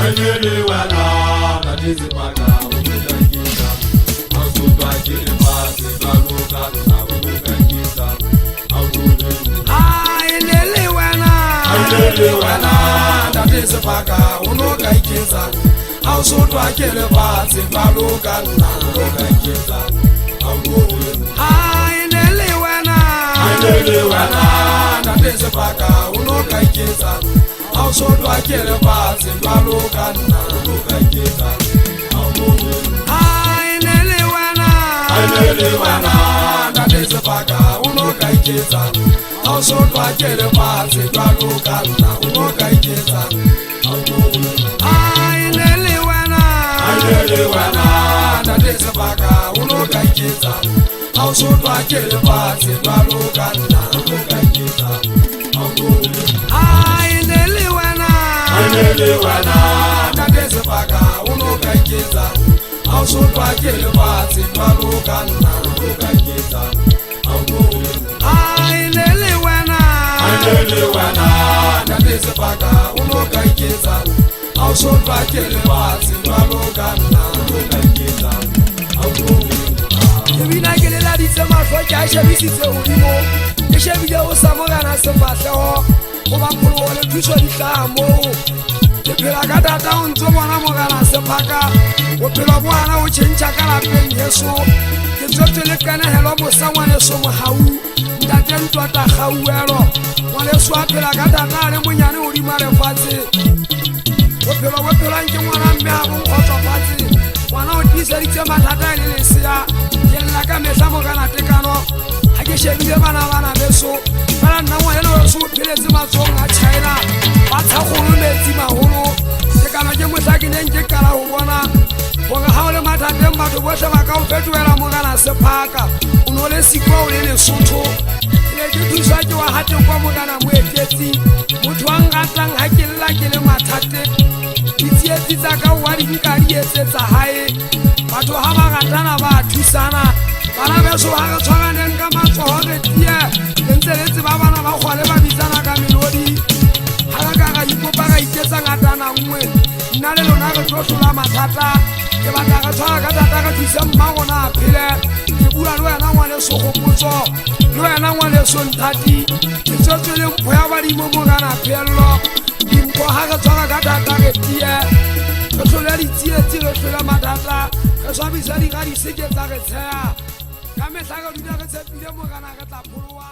Ayele wena na dizipaka ukakisa Ausutwa kile pasi Zaluka na ukakisa Ausutwa Ayele wena na dizipaka ukakisa Ausutwa kile pasi Zaluka na ukakisa Ayele wena na dizipaka ukakisa Ausutwa kile pasi Zaluka na ukakisa Ayele wena na dizipaka ukakisa Ausutwa kile pasi Zaluka na ukakisa Ayele wena na dizipaka ukakisa Ausutwa kile pasi Zaluka na ukakisa Ayele wena na dizipaka ukakisa Ausutwa kile pasi Zaluka na ukakisa Ayele wena na dizipaka ukakisa Ausutwa kile pasi Zaluka na ukakisa Ebina kele la disema fo ja shebi se udimo e shebi de o samoga na se fatlego o ba polo le thuso di tlamo ke phela ka data o ntse bona mo kana se phaka o phela bona o tšhentša ka lapeng yeso ke tsotse le kana hello mo sangwane so mo hau ntate ntwata gauelo ngwane so a phela ka data le monyane o di mare fatse o phela nke ngwana mme a bong khotsa fatse ngwana o tiseditse mathata le lesea yella ka mehla mo kana tekano ha ke shebile bana beso bana nna ngwana le so philetse matsong a China ba tshagolo metsi maholo ke kana ke mohla ke neng ke kala ho bona bona ha o le mathateng batho bohle ba ka o fetoela mo kana sephaka o no le sikwa o le Lesotho le ke thusa ke wa hate kwa mo kana mo etetsi motho wa ngatlang ha ke lla ke le mathate ditsietsi tsa ka wa di nka di etsetsa hae batho ha ba ratana ba thusana bana beso ha re tshwaraneng ka matsoho re tie ntse le tse ba bana ba kgwale ba bitsana ka melodi ha re ka ga ikopa ga iketsa ngatana nngwe nna le lona re tlo hlola mathata ke batla re tshwara ka tata re thuse mmagona a phele ke bua le wena ngwane segopotso le wena ngwane sonthati ke tswetswe le mpho ya badimo mo kana phello dimpho ha re tshwara ka tata re tie re hlola ditsietsi re hlola mathata re swabisa di ga di seke tsa re tsheya ka mehla re dula re tshepile mo kana re tla pholoa